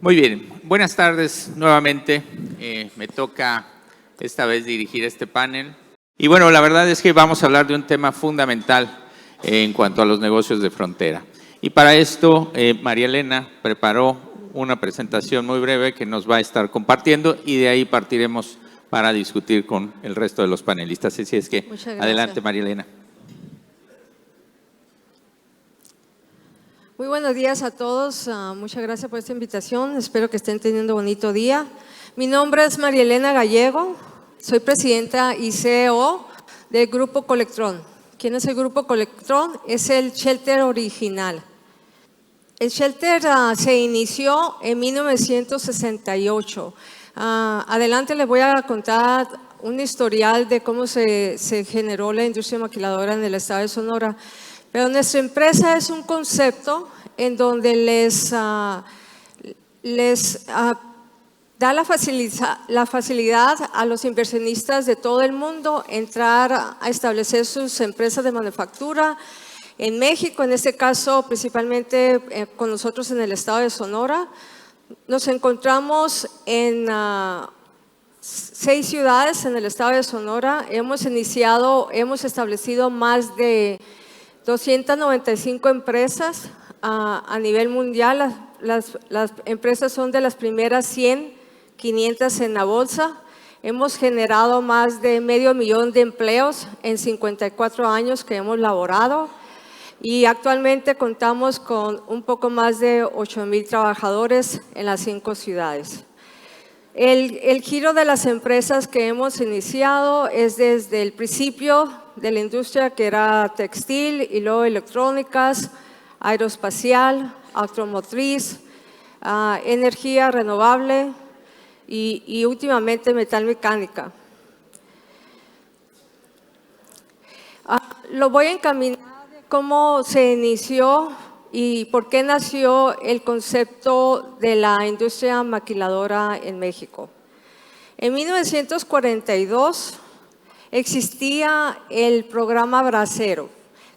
Muy bien, buenas tardes nuevamente. Me toca esta vez dirigir este panel. Y bueno, la verdad es que vamos a hablar de un tema fundamental en cuanto a los negocios de frontera. Y para esto, María Elena preparó una presentación muy breve que nos va a estar compartiendo y de ahí partiremos para discutir con el resto de los panelistas. Así es que, adelante, María Elena. Muy buenos días a todos, muchas gracias por esta invitación, espero que estén teniendo un bonito día. Mi nombre es María Elena Gallego, soy presidenta y CEO del Grupo Colectron. ¿Quién es el Grupo Colectron? Es el shelter original. El shelter se inició en 1968. Adelante les voy a contar un historial de cómo se generó la industria maquiladora en el estado de Sonora. Pero nuestra empresa es un concepto en donde les da la facilidad a los inversionistas de todo el mundo entrar a establecer sus empresas de manufactura en México, en este caso principalmente con nosotros en el estado de Sonora. Nos encontramos en 6 ciudades en el estado de Sonora. Hemos establecido más de 295 empresas a nivel mundial. Las empresas son de las primeras 100, 500 en la bolsa. Hemos generado más de 500,000 de empleos en 54 años que hemos laborado y actualmente contamos con un poco más de 8,000 trabajadores en las 5 ciudades. El giro de las empresas que hemos iniciado es desde el principio de la industria, que era textil, y luego electrónicas, aeroespacial, automotriz, energía renovable y últimamente metal mecánica. Lo voy a encaminar de cómo se inició y por qué nació el concepto de la industria maquiladora en México. En 1942 existía el programa Bracero.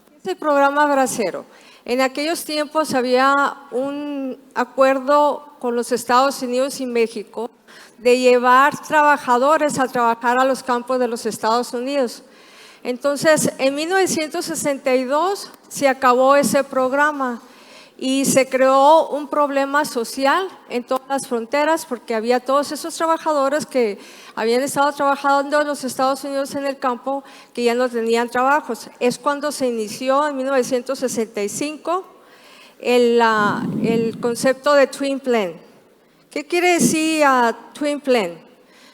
¿Qué es el programa Bracero? En aquellos tiempos había un acuerdo con los Estados Unidos y México de llevar trabajadores a trabajar a los campos de los Estados Unidos. Entonces, en 1962 se acabó ese programa y se creó un problema social en todas las fronteras porque había todos esos trabajadores que habían estado trabajando en los Estados Unidos en el campo que ya no tenían trabajos. Es cuando se inició en 1965 el concepto de Twin Plan. ¿Qué quiere decir Twin Plan?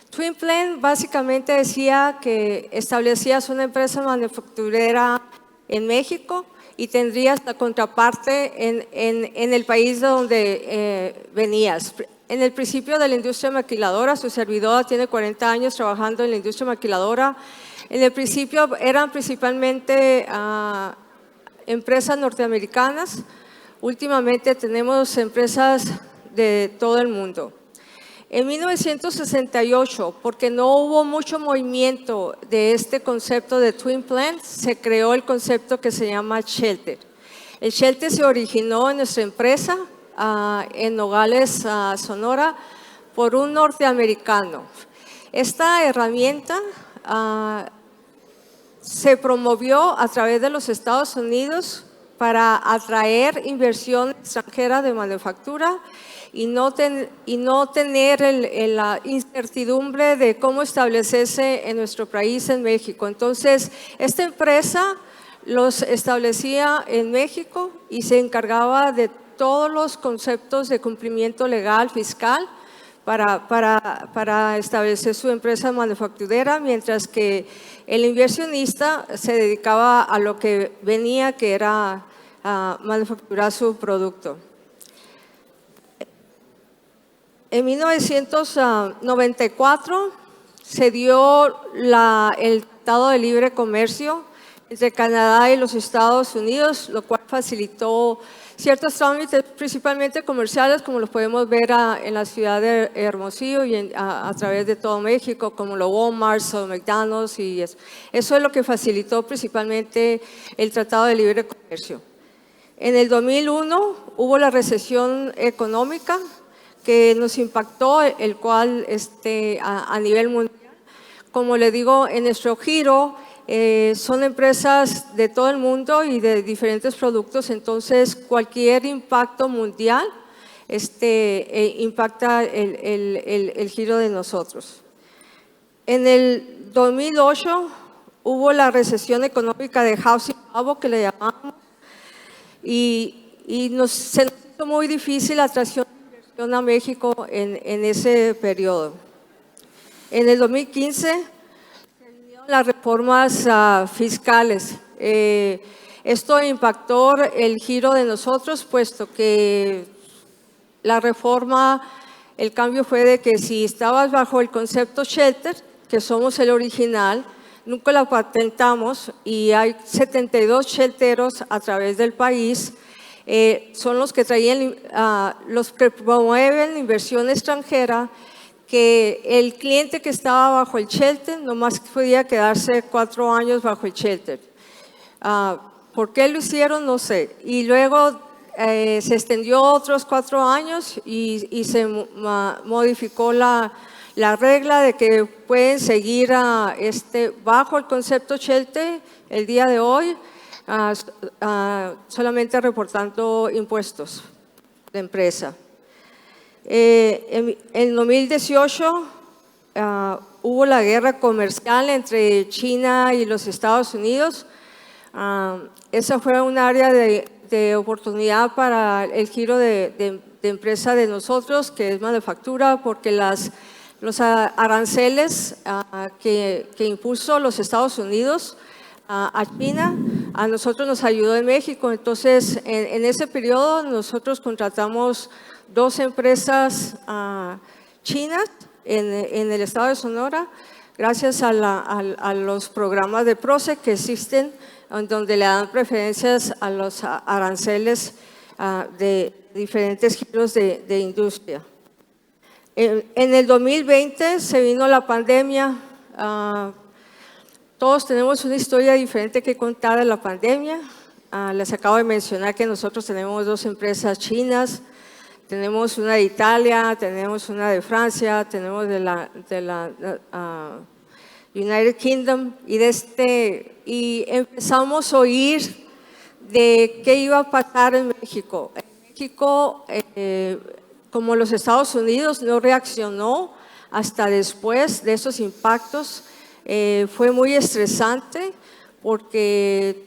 Twin Plan básicamente decía que establecías una empresa manufacturera en México y tendrías la contraparte en el país de donde venías. En el principio de la industria maquiladora, su servidora tiene 40 años trabajando en la industria maquiladora. En el principio eran principalmente empresas norteamericanas. Últimamente tenemos empresas de todo el mundo. En 1968, porque no hubo mucho movimiento de este concepto de Twin Plan, se creó el concepto que se llama Shelter. El Shelter se originó en nuestra empresa, en Nogales, Sonora, por un norteamericano. Esta herramienta se promovió a través de los Estados Unidos para atraer inversión extranjera de manufactura y no tener la incertidumbre de cómo establecerse en nuestro país, en México. Entonces, esta empresa los establecía en México y se encargaba de todos los conceptos de cumplimiento legal, fiscal, para establecer su empresa manufacturera, mientras que el inversionista se dedicaba a lo que venía, que era manufacturar su producto. En 1994 se dio el Tratado de Libre Comercio entre Canadá y los Estados Unidos, lo cual facilitó ciertos trámites, principalmente comerciales, como los podemos ver en la ciudad de Hermosillo y a través de todo México, como los Walmart, los McDonald's, y eso es lo que facilitó principalmente el Tratado de Libre Comercio. En el 2001 hubo la recesión económica, que nos impactó, el cual a nivel mundial. Como le digo, en nuestro giro son empresas de todo el mundo y de diferentes productos, entonces cualquier impacto mundial impacta el giro de nosotros. En el 2008 hubo la recesión económica de housing bubble, que le llamamos, y se nos hizo muy difícil la atracción de inversión a México en ese periodo. En el 2015 se vinieron las reformas fiscales. Esto impactó el giro de nosotros, puesto que la reforma, el cambio fue de que si estabas bajo el concepto shelter, que somos el original, nunca la patentamos y hay 72 shelteros a través del país. Son los que traían, los que promueven inversión extranjera, que el cliente que estaba bajo el shelter nomás podía quedarse 4 años bajo el shelter. ¿Por qué lo hicieron? No sé. Y luego se extendió otros 4 años y se modificó la regla de que pueden seguir bajo el concepto shelter el día de hoy, solamente reportando impuestos de empresa. En 2018 hubo la guerra comercial entre China y los Estados Unidos. Esa fue un área de oportunidad para el giro de empresa de nosotros, que es manufactura, porque los aranceles que impuso los Estados Unidos a China, a nosotros nos ayudó en México. Entonces, en ese periodo nosotros contratamos 2 empresas chinas en el estado de Sonora, gracias a los programas de PROCE que existen, en donde le dan preferencias a los aranceles de diferentes giros de industria. En el 2020 se vino la pandemia. Todos tenemos una historia diferente que contar de la pandemia. Les acabo de mencionar que nosotros tenemos 2 empresas chinas, tenemos una de Italia, tenemos una de Francia, tenemos de la United Kingdom, y empezamos a oír de qué iba a pasar en México. En México, como los Estados Unidos no reaccionó hasta después de esos impactos, fue muy estresante porque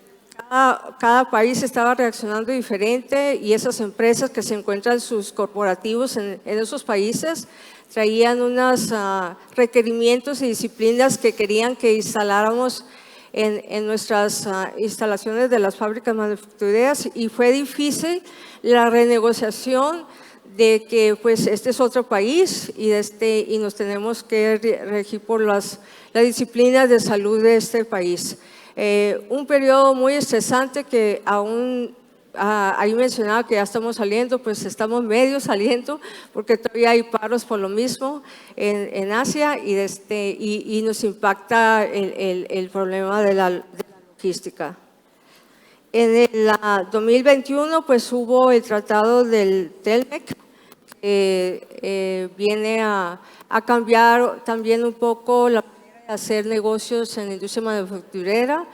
cada país estaba reaccionando diferente, y esas empresas que se encuentran sus corporativos en esos países traían unos requerimientos y disciplinas que querían que instaláramos en nuestras instalaciones de las fábricas manufactureras, y fue difícil la renegociación de que pues este es otro país y nos tenemos que regir por las disciplinas de salud de este país. Un periodo muy estresante que aún ahí mencionaba que ya estamos saliendo, pues estamos medio saliendo, porque todavía hay paros por lo mismo en Asia, y nos impacta el problema de la logística. En el 2021 pues hubo el tratado del TELMEC, que viene a cambiar también un poco la manera de hacer negocios en la industria manufacturera.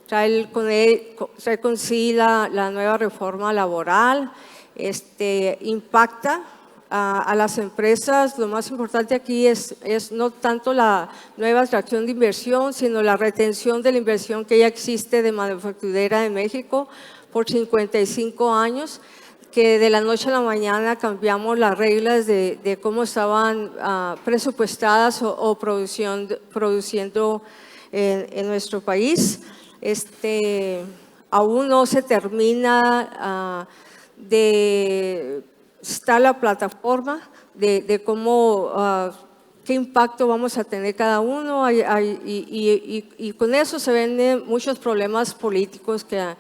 Trae con sí la nueva reforma laboral, impacta a las empresas. Lo más importante aquí es no tanto la nueva atracción de inversión, sino la retención de la inversión que ya existe de manufacturera en México por 55 años, que de la noche a la mañana cambiamos las reglas de cómo estaban presupuestadas o produciendo en nuestro país. Aún no se termina está la plataforma de cómo, qué impacto vamos a tener cada uno, y con eso se ven muchos problemas políticos que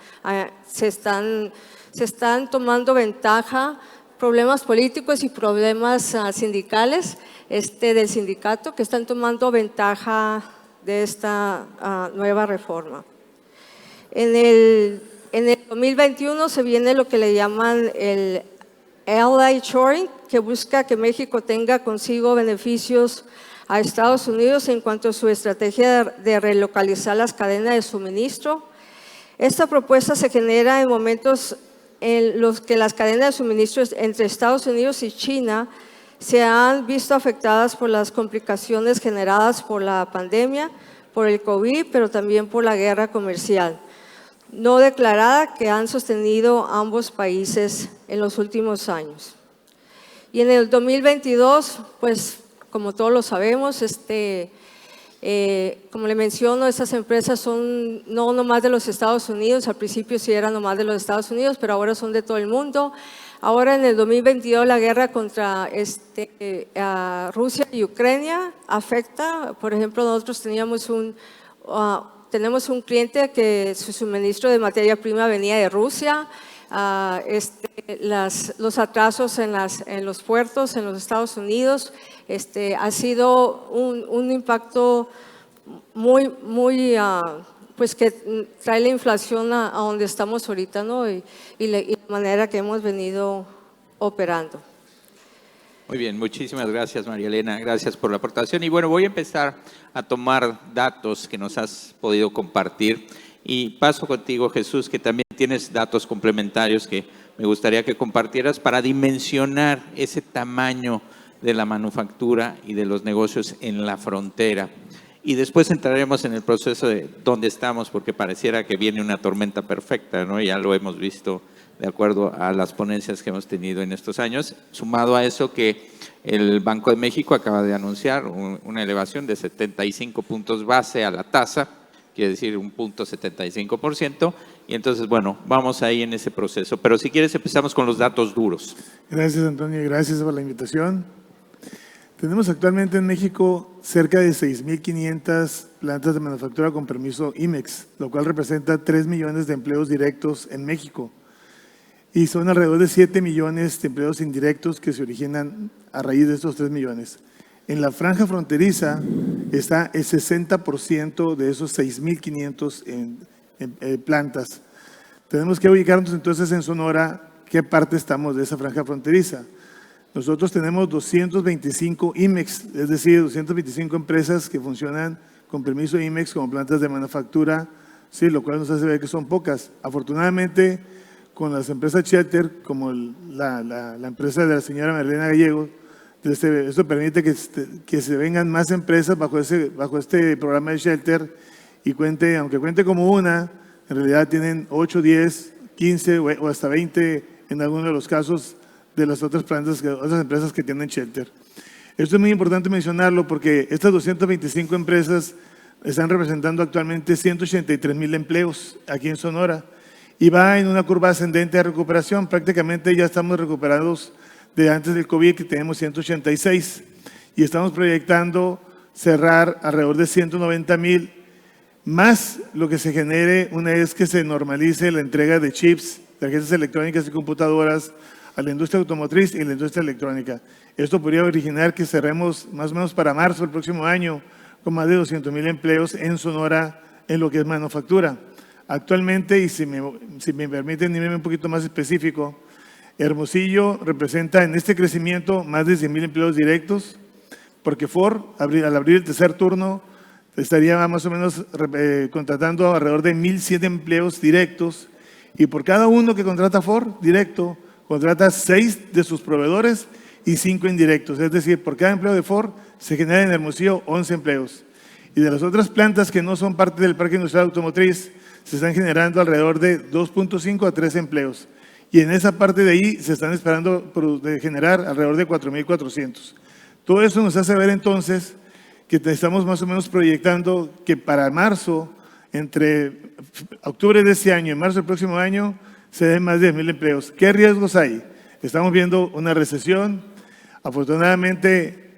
se están tomando ventaja, problemas políticos y problemas sindicales del sindicato, que están tomando ventaja de esta nueva reforma. En el 2021 se viene lo que le llaman Ally Shoring, que busca que México tenga consigo beneficios a Estados Unidos en cuanto a su estrategia de relocalizar las cadenas de suministro. Esta propuesta se genera en momentos en los que las cadenas de suministro entre Estados Unidos y China se han visto afectadas por las complicaciones generadas por la pandemia, por el COVID, pero también por la guerra comercial no declarada que han sostenido ambos países en los últimos años. Y en el 2022, pues como todos lo sabemos, como le menciono, estas empresas son no nomás de los Estados Unidos, al principio sí eran nomás de los Estados Unidos, pero ahora son de todo el mundo. Ahora en el 2022 la guerra contra Rusia y Ucrania afecta, por ejemplo, nosotros tenemos un cliente que su suministro de materia prima venía de Rusia, los atrasos en los puertos en los Estados Unidos, ha sido un impacto muy pues que trae la inflación a donde estamos ahorita, ¿no? y la manera que hemos venido operando. Muy bien, muchísimas gracias, María Elena, gracias por la aportación. Y bueno, voy a empezar a tomar datos que nos has podido compartir y paso contigo, Jesús, que también tienes datos complementarios que me gustaría que compartieras para dimensionar ese tamaño de la manufactura y de los negocios en la frontera. Y después entraremos en el proceso de dónde estamos, porque pareciera que viene una tormenta perfecta, ¿no? Ya lo hemos visto de acuerdo a las ponencias que hemos tenido en estos años. Sumado a eso que el Banco de México acaba de anunciar una elevación de 75 puntos base a la tasa, quiere decir 1.75%. Y entonces, bueno, vamos ahí en ese proceso. Pero si quieres empezamos con los datos duros. Gracias, Antonio, y gracias por la invitación. Tenemos actualmente en México cerca de 6.500 plantas de manufactura con permiso IMEX, lo cual representa 3 millones de empleos directos en México. Y son alrededor de 7 millones de empleos indirectos que se originan a raíz de estos 3 millones. En la franja fronteriza está el 60% de esos 6.500 en plantas. Tenemos que ubicarnos entonces en Sonora, ¿qué parte estamos de esa franja fronteriza? Nosotros tenemos 225 IMEX, es decir, 225 empresas que funcionan con permiso IMEX como plantas de manufactura, sí, lo cual nos hace ver que son pocas. Afortunadamente, con las empresas Shelter, como la empresa de la señora Marlena Gallego, esto permite que se vengan más empresas bajo este programa de Shelter y aunque cuente como una, en realidad tienen 8, 10, 15 o hasta 20 en algunos de los casos de las otras empresas que tienen Shelter. Esto es muy importante mencionarlo porque estas 225 empresas están representando actualmente 183,000 empleos aquí en Sonora y va en una curva ascendente de recuperación. Prácticamente ya estamos recuperados de antes del COVID, que tenemos 186 y estamos proyectando cerrar alrededor de 190,000 más lo que se genere una vez que se normalice la entrega de chips, tarjetas electrónicas y computadoras a la industria automotriz y la industria electrónica. Esto podría originar que cerremos más o menos para marzo del próximo año con más de 200,000 empleos en Sonora en lo que es manufactura. Actualmente, y si me permiten irme un poquito más específico, Hermosillo representa en este crecimiento más de 100,000 empleos directos, porque Ford, al abrir el tercer turno, estaría más o menos contratando alrededor de 1,100 empleos directos, y por cada uno que contrata Ford directo, contrata 6 de sus proveedores y 5 indirectos. Es decir, por cada empleo de Ford se genera en Hermosillo 11 empleos. Y de las otras plantas que no son parte del parque industrial automotriz, se están generando alrededor de 2.5 a 3 empleos. Y en esa parte de ahí se están esperando generar alrededor de 4,400. Todo eso nos hace ver entonces que estamos más o menos proyectando que para marzo, entre octubre de este año y marzo del próximo año, se den más de 10,000 empleos. ¿Qué riesgos hay? Estamos viendo una recesión. Afortunadamente,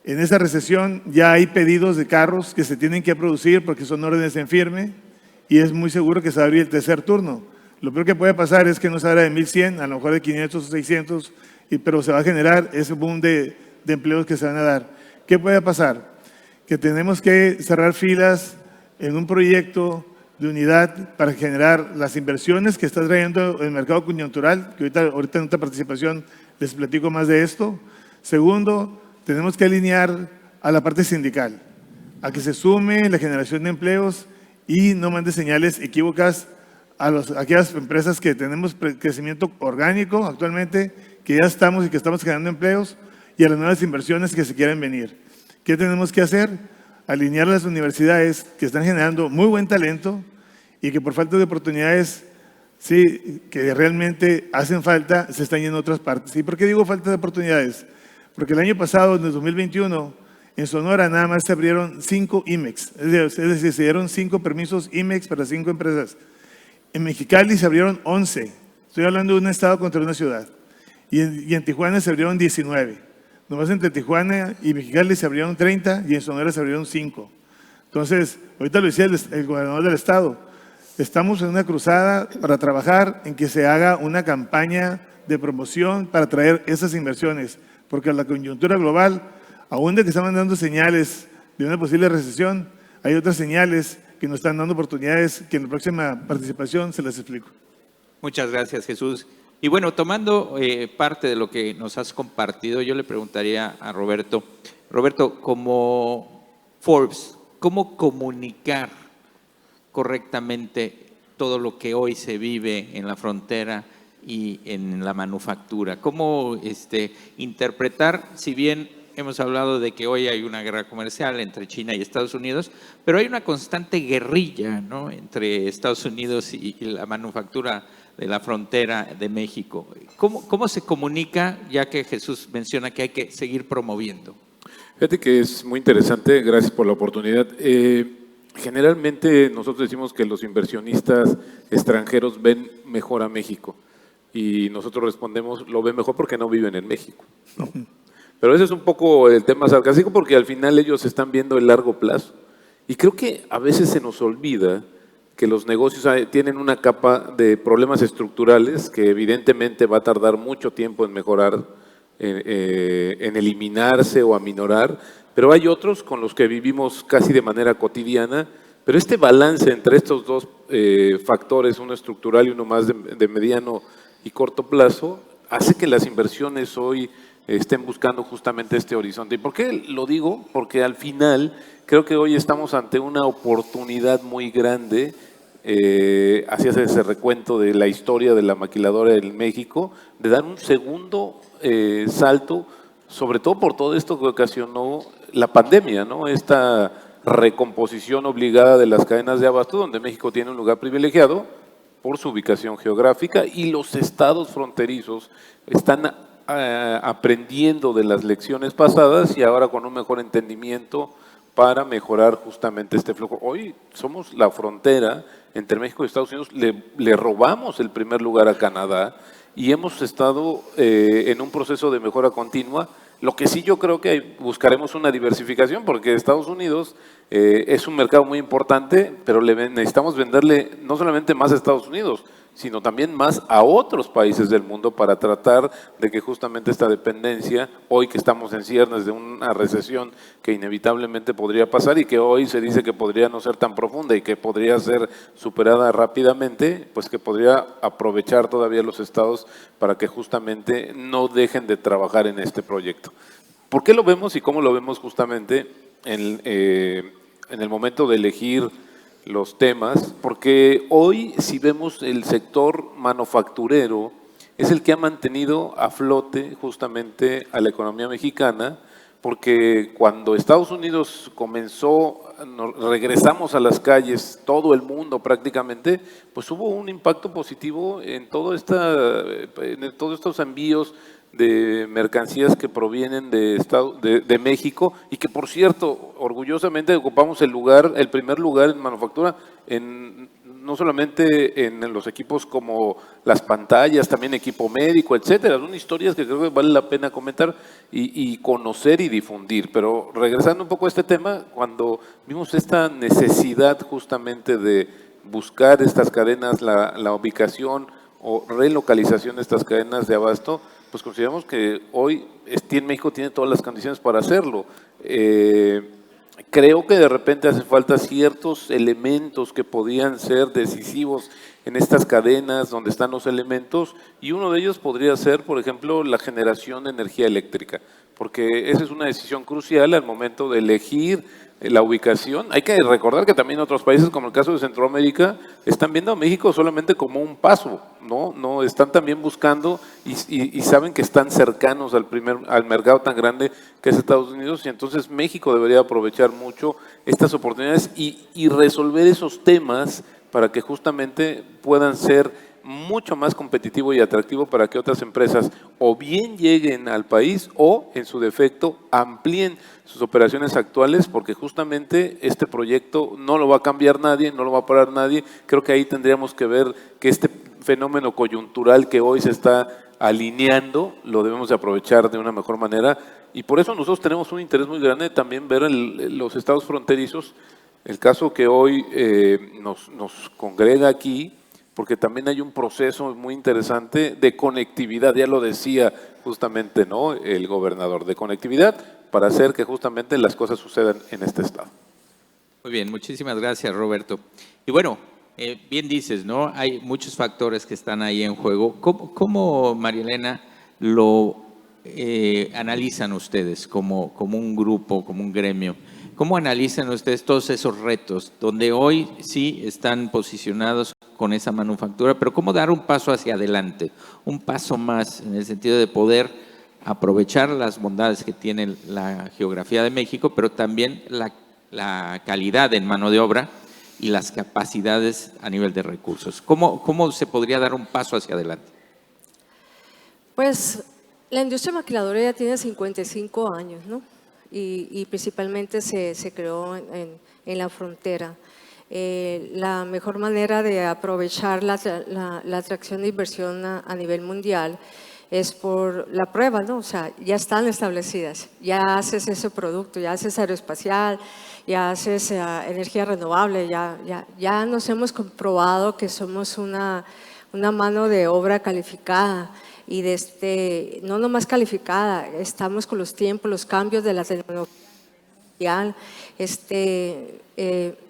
en esa recesión ya hay pedidos de carros que se tienen que producir porque son órdenes en firme y es muy seguro que se va a abrir el tercer turno. Lo peor que puede pasar es que no se abra de 1,100, a lo mejor de 500 o 600, pero se va a generar ese boom de empleos que se van a dar. ¿Qué puede pasar? Que tenemos que cerrar filas en un proyecto de unidad para generar las inversiones que está trayendo el mercado coyuntural, que ahorita en otra participación les platico más de esto. Segundo, tenemos que alinear a la parte sindical, a que se sume la generación de empleos y no mande señales equívocas a aquellas empresas que tenemos crecimiento orgánico actualmente, que ya estamos y que estamos generando empleos, y a las nuevas inversiones que se quieren venir. ¿Qué tenemos que hacer? Alinear a las universidades que están generando muy buen talento y que por falta de oportunidades, sí, que realmente hacen falta, se están yendo a otras partes. ¿Y por qué digo falta de oportunidades? Porque el año pasado, en el 2021, en Sonora nada más se abrieron 5 IMEX, es decir, se dieron 5 permisos IMEX para 5 empresas. En Mexicali se abrieron 11, estoy hablando de un estado contra una ciudad, y en Tijuana se abrieron 19. Nomás entre Tijuana y Mexicali se abrieron 30 y en Sonora se abrieron 5. Entonces, ahorita lo decía el gobernador del estado, estamos en una cruzada para trabajar en que se haga una campaña de promoción para traer esas inversiones, porque la coyuntura global, aún de que están dando señales de una posible recesión, hay otras señales que nos están dando oportunidades que en la próxima participación se las explico. Muchas gracias, Jesús. Y bueno, tomando parte de lo que nos has compartido, yo le preguntaría a Roberto, como Forbes, ¿cómo comunicar correctamente todo lo que hoy se vive en la frontera y en la manufactura? ¿Cómo interpretar, si bien hemos hablado de que hoy hay una guerra comercial entre China y Estados Unidos, pero hay una constante guerrilla, ¿no?, entre Estados Unidos y la manufactura de la frontera de México? ¿Cómo se comunica, ya que Jesús menciona que hay que seguir promoviendo? Fíjate que es muy interesante, gracias por la oportunidad. Generalmente nosotros decimos que los inversionistas extranjeros ven mejor a México y nosotros respondemos, lo ven mejor porque no viven en México, ¿no? Pero ese es un poco el tema sarcástico porque al final ellos están viendo el largo plazo. Y creo que a veces se nos olvida que los negocios tienen una capa de problemas estructurales que evidentemente va a tardar mucho tiempo en mejorar, en eliminarse o aminorar, pero hay otros con los que vivimos casi de manera cotidiana, pero este balance entre estos dos factores, uno estructural y uno más de mediano y corto plazo, hace que las inversiones hoy estén buscando justamente este horizonte. ¿Y por qué lo digo? Porque al final creo que hoy estamos ante una oportunidad muy grande. Hacías ese recuento de la historia de la maquiladora en México, de dar un segundo salto, sobre todo por todo esto que ocasionó la pandemia, ¿no? Esta recomposición obligada de las cadenas de abasto, donde México tiene un lugar privilegiado por su ubicación geográfica y los estados fronterizos están aprendiendo de las lecciones pasadas y ahora con un mejor entendimiento para mejorar justamente este flujo. Hoy somos la frontera entre México y Estados Unidos, le robamos el primer lugar a Canadá y hemos estado en un proceso de mejora continua. Lo que sí yo creo que buscaremos una diversificación porque Estados Unidos es un mercado muy importante, pero necesitamos venderle no solamente más a Estados Unidos, sino también más a otros países del mundo para tratar de que justamente esta dependencia, hoy que estamos en ciernes de una recesión que inevitablemente podría pasar y que hoy se dice que podría no ser tan profunda y que podría ser superada rápidamente, pues que podría aprovechar todavía los estados para que justamente no dejen de trabajar en este proyecto. ¿Por qué lo vemos y cómo lo vemos justamente en el momento de elegir los temas? Porque hoy, si vemos el sector manufacturero, es el que ha mantenido a flote justamente a la economía mexicana, porque cuando Estados Unidos comenzó, regresamos a las calles, todo el mundo prácticamente, pues hubo un impacto positivo en todos estos envíos de mercancías que provienen de México y que, por cierto, orgullosamente ocupamos el primer lugar en manufactura, no solamente en los equipos como las pantallas, también equipo médico, etcétera. Son historias que creo que vale la pena comentar y conocer y difundir. Pero regresando un poco a este tema, cuando vimos esta necesidad justamente de buscar estas cadenas, la ubicación o relocalización de estas cadenas de abasto, pues consideramos que hoy México tiene todas las condiciones para hacerlo. creo que de repente hace falta ciertos elementos que podían ser decisivos en estas cadenas donde están los elementos, y uno de ellos podría ser, por ejemplo, la generación de energía eléctrica, porque esa es una decisión crucial al momento de elegir la ubicación. Hay que recordar que también otros países, como el caso de Centroamérica, están viendo a México solamente como un paso, no están también buscando y saben que están cercanos al mercado tan grande que es Estados Unidos, y entonces México debería aprovechar mucho estas oportunidades y resolver esos temas para que justamente puedan ser mucho más competitivo y atractivo para que otras empresas o bien lleguen al país o, en su defecto, amplíen sus operaciones actuales, porque justamente este proyecto no lo va a cambiar nadie, no lo va a parar nadie. Creo que ahí tendríamos que ver que este fenómeno coyuntural que hoy se está alineando lo debemos de aprovechar de una mejor manera, y por eso nosotros tenemos un interés muy grande de también ver los estados fronterizos, el caso que hoy nos congrega aquí, porque también hay un proceso muy interesante de conectividad, ya lo decía justamente, ¿no?, el gobernador, de conectividad para hacer que justamente las cosas sucedan en este estado. Muy bien, muchísimas gracias, Roberto. Y bueno, bien dices, ¿no? Hay muchos factores que están ahí en juego. ¿Cómo María Elena, lo analizan ustedes como un grupo, como un gremio? ¿Cómo analizan ustedes todos esos retos donde hoy sí están posicionados con esa manufactura, pero cómo dar un paso hacia adelante, un paso más en el sentido de poder aprovechar las bondades que tiene la geografía de México, pero también la calidad en mano de obra y las capacidades a nivel de recursos? ¿Cómo se podría dar un paso hacia adelante? Pues la industria maquiladora ya tiene 55 años, ¿no? Y principalmente se creó en la frontera. La mejor manera de aprovechar la atracción de inversión a nivel mundial es por la prueba, ¿no? O sea, ya están establecidas, ya haces ese producto, ya haces aeroespacial, ya haces energía renovable, ya nos hemos comprobado que somos una mano de obra calificada, y no nomás calificada, estamos con los tiempos, los cambios de la tecnología.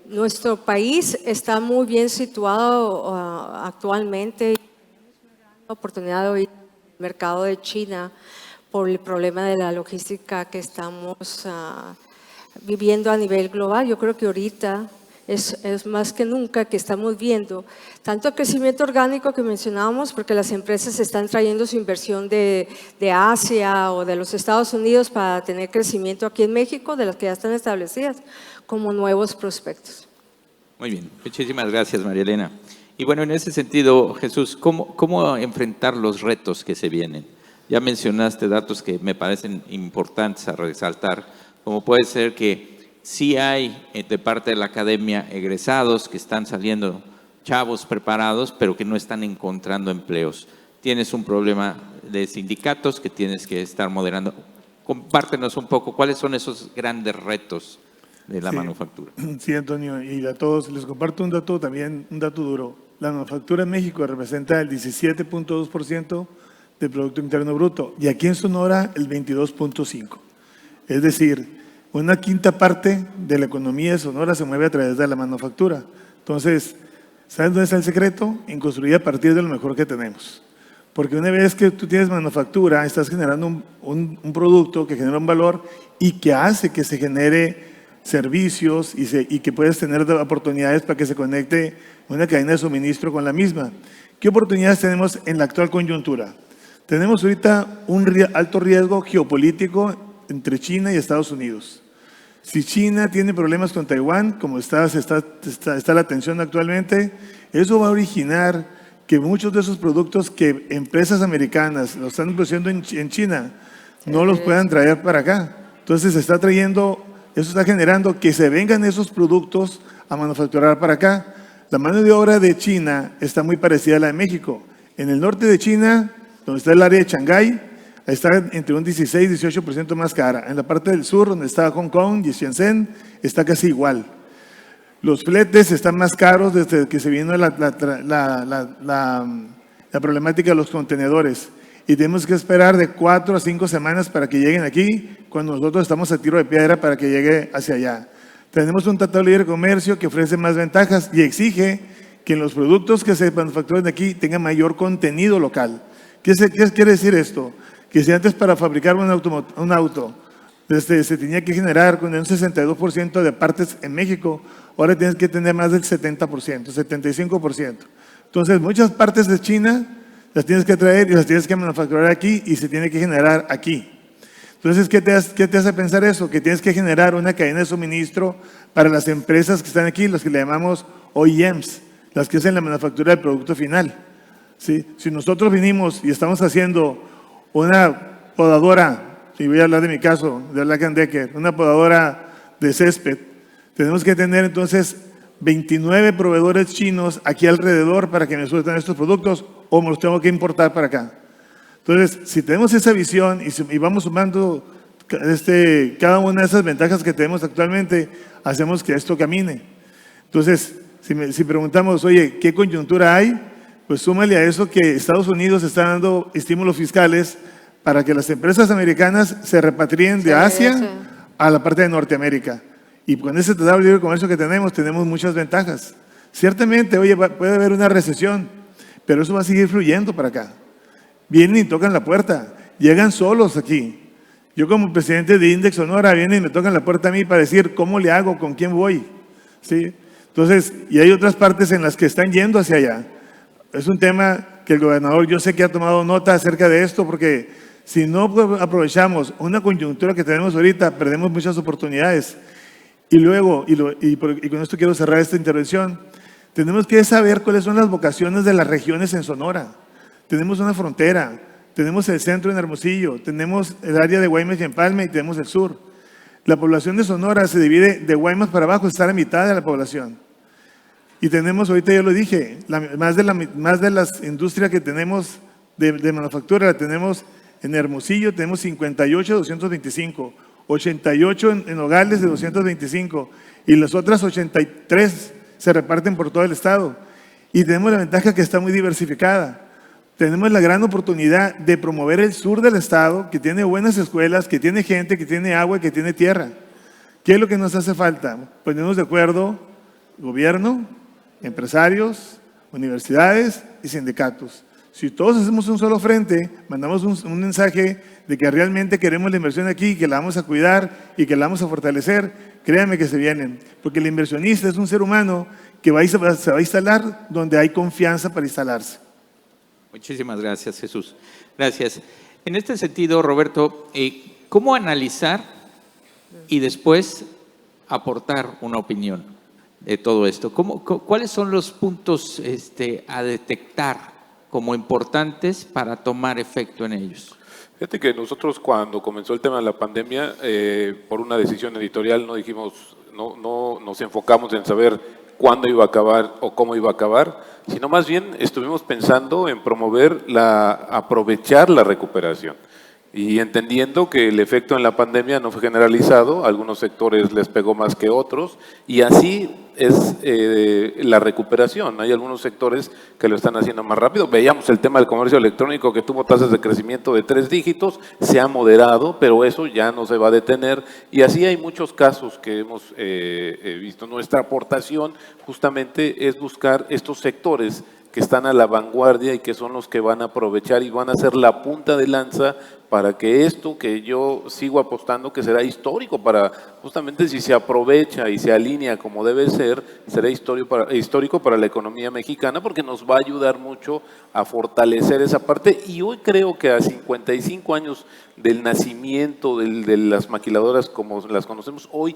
Nuestro país está muy bien situado actualmente, y tenemos una gran oportunidad hoy en el mercado de China por el problema de la logística que estamos viviendo a nivel global. Yo creo que ahorita es más que nunca que estamos viendo tanto el crecimiento orgánico que mencionábamos, porque las empresas están trayendo su inversión de Asia o de los Estados Unidos para tener crecimiento aquí en México, de las que ya están establecidas, como nuevos prospectos. Muy bien, muchísimas gracias, María Elena. Y bueno, en ese sentido, Jesús, ¿cómo enfrentar los retos que se vienen? Ya mencionaste datos que me parecen importantes a resaltar, como puede ser que sí hay de parte de la academia egresados que están saliendo, chavos preparados, pero que no están encontrando empleos. Tienes un problema de sindicatos que tienes que estar moderando. Compártenos un poco cuáles son esos grandes retos de la manufactura. Sí, Antonio, y a todos les comparto un dato también, un dato duro. La manufactura en México representa el 17.2% del Producto Interno Bruto, y aquí en Sonora el 22.5%. Es decir, una quinta parte de la economía de Sonora se mueve a través de la manufactura. Entonces, ¿sabes dónde está el secreto? En construir a partir de lo mejor que tenemos. Porque una vez que tú tienes manufactura, estás generando un producto que genera un valor y que hace que se genere servicios y que puedes tener oportunidades para que se conecte una cadena de suministro con la misma. ¿Qué oportunidades tenemos en la actual coyuntura? Tenemos ahorita un alto riesgo geopolítico entre China y Estados Unidos. Si China tiene problemas con Taiwán, como está la tensión actualmente, eso va a originar que muchos de esos productos que empresas americanas lo están produciendo en China no los puedan traer para acá. Entonces eso está generando que se vengan esos productos a manufacturar para acá. La mano de obra de China está muy parecida a la de México. En el norte de China, donde está el área de Shanghái, está entre un 16 y 18% más cara. En la parte del sur, donde está Hong Kong y Shenzhen, está casi igual. Los fletes están más caros desde que se vino la problemática de los contenedores. Y tenemos que esperar de 4 a 5 semanas para que lleguen aquí, cuando nosotros estamos a tiro de piedra para que llegue hacia allá. Tenemos un tratado de libre comercio que ofrece más ventajas y exige que en los productos que se manufacturen aquí tengan mayor contenido local. ¿Qué quiere decir esto? Que si antes para fabricar un auto se tenía que generar con un 62% de partes en México, ahora tienes que tener más del 70%, 75%. Entonces, muchas partes de China las tienes que traer y las tienes que manufacturar aquí y se tiene que generar aquí. Entonces, ¿qué te hace pensar eso? Que tienes que generar una cadena de suministro para las empresas que están aquí, las que le llamamos OEMs, las que hacen la manufactura del producto final. ¿Sí? Si nosotros vinimos y estamos haciendo una podadora, y voy a hablar de mi caso, de Black & Decker, una podadora de césped, tenemos que tener entonces 29 proveedores chinos aquí alrededor para que me suelten estos productos o me los tengo que importar para acá. Entonces, si tenemos esa visión y vamos sumando cada una de esas ventajas que tenemos actualmente, hacemos que esto camine. Entonces, si preguntamos, oye, ¿qué coyuntura hay? Pues súmale a eso que Estados Unidos está dando estímulos fiscales para que las empresas americanas se repatrien de Asia a la parte de Norteamérica. Y con ese tratado de libre comercio que tenemos muchas ventajas. Ciertamente, oye, puede haber una recesión, pero eso va a seguir fluyendo para acá. Vienen y tocan la puerta, llegan solos aquí. Yo como presidente de Index Sonora, vienen y me tocan la puerta a mí para decir cómo le hago, con quién voy. ¿Sí? Entonces, y hay otras partes en las que están yendo hacia allá. Es un tema que el gobernador, yo sé que ha tomado nota acerca de esto, porque si no aprovechamos una coyuntura que tenemos ahorita, perdemos muchas oportunidades. Y luego, y con esto quiero cerrar esta intervención, tenemos que saber cuáles son las vocaciones de las regiones en Sonora. Tenemos una frontera, tenemos el centro en Hermosillo, tenemos el área de Guaymas y Empalme y tenemos el sur. La población de Sonora se divide de Guaymas para abajo, está a la mitad de la población. Y tenemos, ahorita ya lo dije, más de las industrias que tenemos de manufactura, la tenemos en Hermosillo, tenemos 58 de 225, 88 en Nogales de 225 y las otras 83 se reparten por todo el estado. Y tenemos la ventaja que está muy diversificada. Tenemos la gran oportunidad de promover el sur del estado, que tiene buenas escuelas, que tiene gente, que tiene agua, que tiene tierra. ¿Qué es lo que nos hace falta? Ponernos de acuerdo, gobierno, empresarios, universidades y sindicatos. Si todos hacemos un solo frente, mandamos un mensaje de que realmente queremos la inversión aquí, que la vamos a cuidar y que la vamos a fortalecer, créanme que se vienen. Porque el inversionista es un ser humano que se va a instalar donde hay confianza para instalarse. Muchísimas gracias, Jesús. Gracias. En este sentido, Roberto, ¿cómo analizar y después aportar una opinión de todo esto? ¿Cuáles son los puntos a detectar como importantes para tomar efecto en ellos? Fíjate que nosotros cuando comenzó el tema de la pandemia, por una decisión editorial no dijimos, no nos enfocamos en saber cuándo iba a acabar o cómo iba a acabar, sino más bien estuvimos pensando en aprovechar la recuperación. Y entendiendo que el efecto en la pandemia no fue generalizado, a algunos sectores les pegó más que otros, y así es la recuperación. Hay algunos sectores que lo están haciendo más rápido. Veíamos el tema del comercio electrónico que tuvo tasas de crecimiento de 3 dígitos, se ha moderado, pero eso ya no se va a detener. Y así hay muchos casos que hemos visto. Nuestra aportación justamente es buscar estos sectores que están a la vanguardia y que son los que van a aprovechar y van a ser la punta de lanza para que esto que yo sigo apostando que será histórico para, justamente si se aprovecha y se alinea como debe ser, será histórico para la economía mexicana porque nos va a ayudar mucho a fortalecer esa parte. Y hoy creo que a 55 años del nacimiento de las maquiladoras como las conocemos hoy,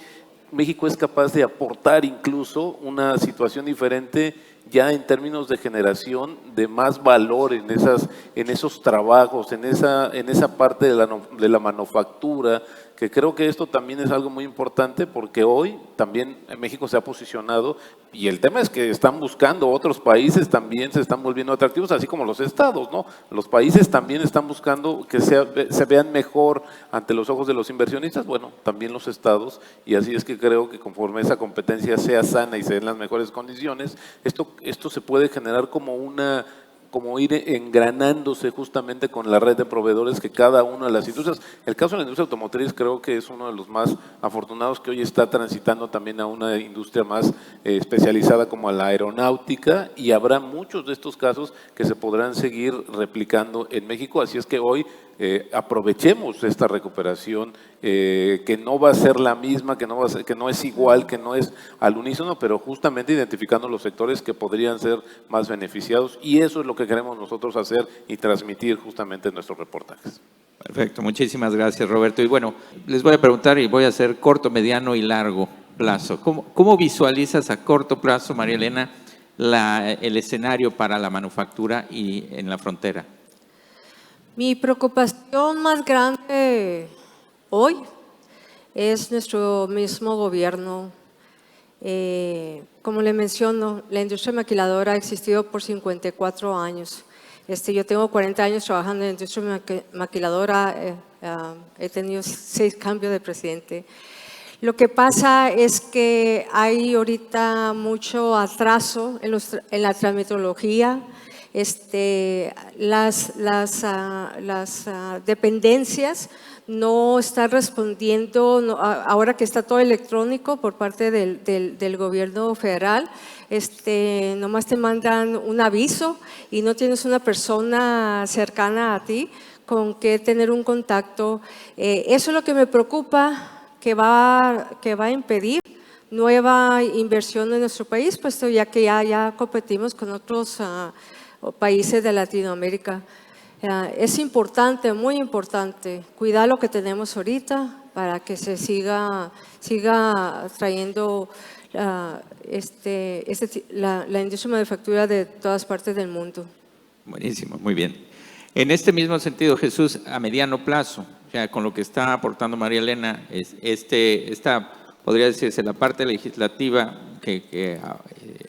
México es capaz de aportar incluso una situación diferente ya en términos de generación de más valor en esos trabajos, en esa parte de la manufactura, que creo que esto también es algo muy importante porque hoy también México se ha posicionado y el tema es que están buscando otros países también se están volviendo atractivos, así como los estados, ¿no? Los países también están buscando que se vean mejor ante los ojos de los inversionistas, bueno, también los estados, y así es que creo que conforme esa competencia sea sana y se den las mejores condiciones, esto se puede generar como una como ir engranándose justamente con la red de proveedores que cada una de las industrias. El caso de la industria automotriz creo que es uno de los más afortunados, que hoy está transitando también a una industria más especializada como a la aeronáutica, y habrá muchos de estos casos que se podrán seguir replicando en México. Así es que hoy aprovechemos esta recuperación, que no va a ser la misma, que no es igual, que no es al unísono, pero justamente identificando los sectores que podrían ser más beneficiados, y eso es lo que queremos nosotros hacer y transmitir justamente en nuestros reportajes. Perfecto, muchísimas gracias, Roberto. Y bueno, les voy a preguntar, y voy a hacer corto, mediano y largo plazo. ¿Cómo visualizas a corto plazo, María Elena, el escenario para la manufactura y en la frontera? Mi preocupación más grande hoy es nuestro mismo gobierno. Como le menciono, la industria maquiladora ha existido por 54 años. Yo tengo 40 años trabajando en la industria maquiladora, he tenido 6 cambios de presidente. Lo que pasa es que hay ahorita mucho atraso en la tramitología. Las dependencias no están respondiendo, ahora que está todo electrónico por parte del gobierno federal, nomás te mandan un aviso y no tienes una persona cercana a ti con que tener un contacto. Eso es lo que me preocupa, que va a impedir nueva inversión en nuestro país, puesto ya que ya competimos con otros países de Latinoamérica. Es importante, muy importante, cuidar lo que tenemos ahorita para que se siga trayendo la industria de manufactura de todas partes del mundo. Buenísimo, muy bien. En este mismo sentido, Jesús, a mediano plazo, con lo que está aportando María Elena, esta podría decirse la parte legislativa que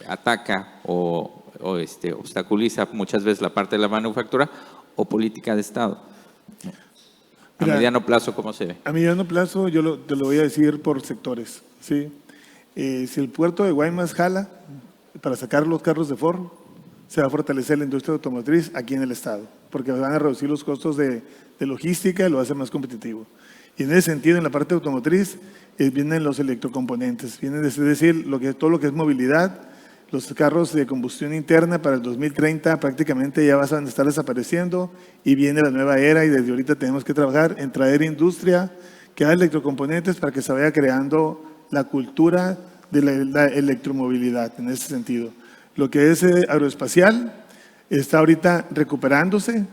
ataca o obstaculiza muchas veces la parte de la manufactura, o política de Estado. A mediano plazo, ¿cómo se ve? A mediano plazo te lo voy a decir por sectores, ¿sí? Si el puerto de Guaymas jala para sacar los carros de Ford, se va a fortalecer la industria automotriz aquí en el Estado, porque van a reducir los costos de logística y lo va a hacer más competitivo. Y en ese sentido, en la parte automotriz, vienen los electrocomponentes, es decir, todo lo que es movilidad. Los carros de combustión interna para el 2030 prácticamente ya van a estar desapareciendo, y viene la nueva era, y desde ahorita tenemos que trabajar en traer industria que haga electrocomponentes para que se vaya creando la cultura de la electromovilidad en ese sentido. Lo que es aeroespacial está ahorita recuperándose,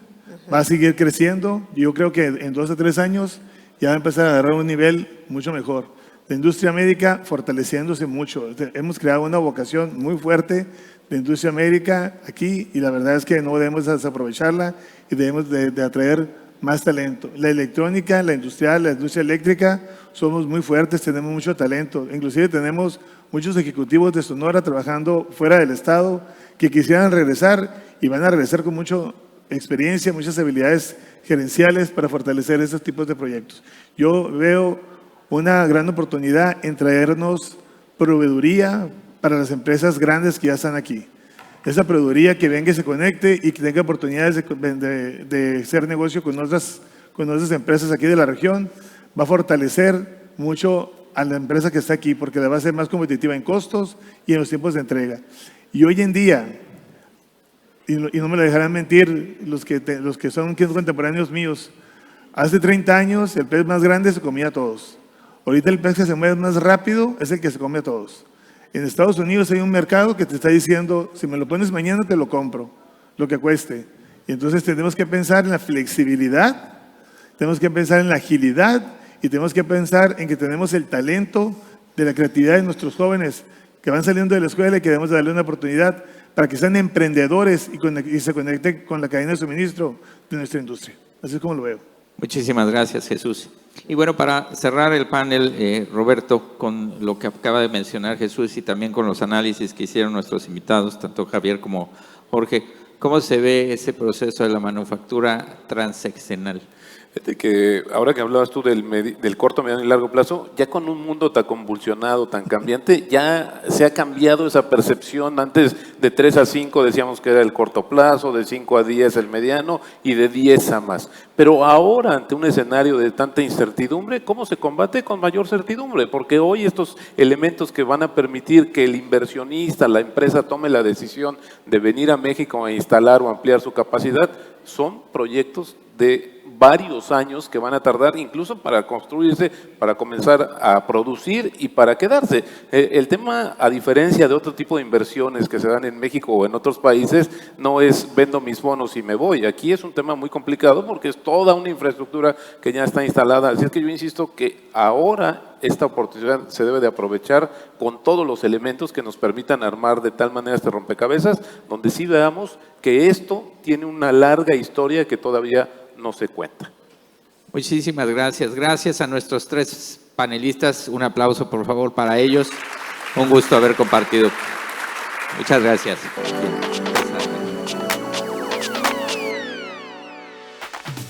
va a seguir creciendo, y yo creo que en 2 a 3 años ya va a empezar a agarrar un nivel mucho mejor. La industria médica fortaleciéndose mucho. Hemos creado una vocación muy fuerte de industria médica aquí, y la verdad es que no debemos desaprovecharla y debemos de atraer más talento. La electrónica, la industria eléctrica, somos muy fuertes, tenemos mucho talento. Inclusive tenemos muchos ejecutivos de Sonora trabajando fuera del estado que quisieran regresar, y van a regresar con mucha experiencia, muchas habilidades gerenciales para fortalecer esos tipos de proyectos. Yo veo una gran oportunidad en traernos proveeduría para las empresas grandes que ya están aquí. Esa proveeduría que venga y se conecte y que tenga oportunidades de hacer negocio con otras empresas aquí de la región, va a fortalecer mucho a la empresa que está aquí, porque la va a hacer más competitiva en costos y en los tiempos de entrega. Y hoy en día, y no me lo dejarán mentir los que son contemporáneos míos, hace 30 años el pez más grande se comía a todos. Ahorita el pez que se mueve más rápido es el que se come a todos. En Estados Unidos hay un mercado que te está diciendo, si me lo pones mañana te lo compro, lo que cueste. Y entonces tenemos que pensar en la flexibilidad, tenemos que pensar en la agilidad, y tenemos que pensar en que tenemos el talento de la creatividad de nuestros jóvenes que van saliendo de la escuela, y que debemos darle una oportunidad para que sean emprendedores y se conecten con la cadena de suministro de nuestra industria. Así es como lo veo. Muchísimas gracias, Jesús. Y bueno, para cerrar el panel, Roberto, con lo que acaba de mencionar Jesús y también con los análisis que hicieron nuestros invitados, tanto Javier como Jorge, ¿cómo se ve ese proceso de la manufactura transeccional? Fíjate que ahora que hablabas tú del corto, mediano y largo plazo, ya con un mundo tan convulsionado, tan cambiante, ya se ha cambiado esa percepción. Antes de 3 a 5 decíamos que era el corto plazo, de 5 a 10 el mediano y de 10 a más. Pero ahora, ante un escenario de tanta incertidumbre, ¿cómo se combate? Con mayor certidumbre, porque hoy estos elementos que van a permitir que el inversionista, la empresa, tome la decisión de venir a México a instalar o ampliar su capacidad, son proyectos de varios años que van a tardar incluso para construirse, para comenzar a producir y para quedarse. El tema, a diferencia de otro tipo de inversiones que se dan en México o en otros países, no es vendo mis bonos y me voy. Aquí es un tema muy complicado porque es toda una infraestructura que ya está instalada. Así es que yo insisto que ahora esta oportunidad se debe de aprovechar con todos los elementos que nos permitan armar de tal manera este rompecabezas, donde sí veamos que esto tiene una larga historia que todavía no se cuenta. Muchísimas gracias. Gracias a nuestros 3 panelistas. Un aplauso, por favor, para ellos. Un gusto haber compartido. Muchas gracias.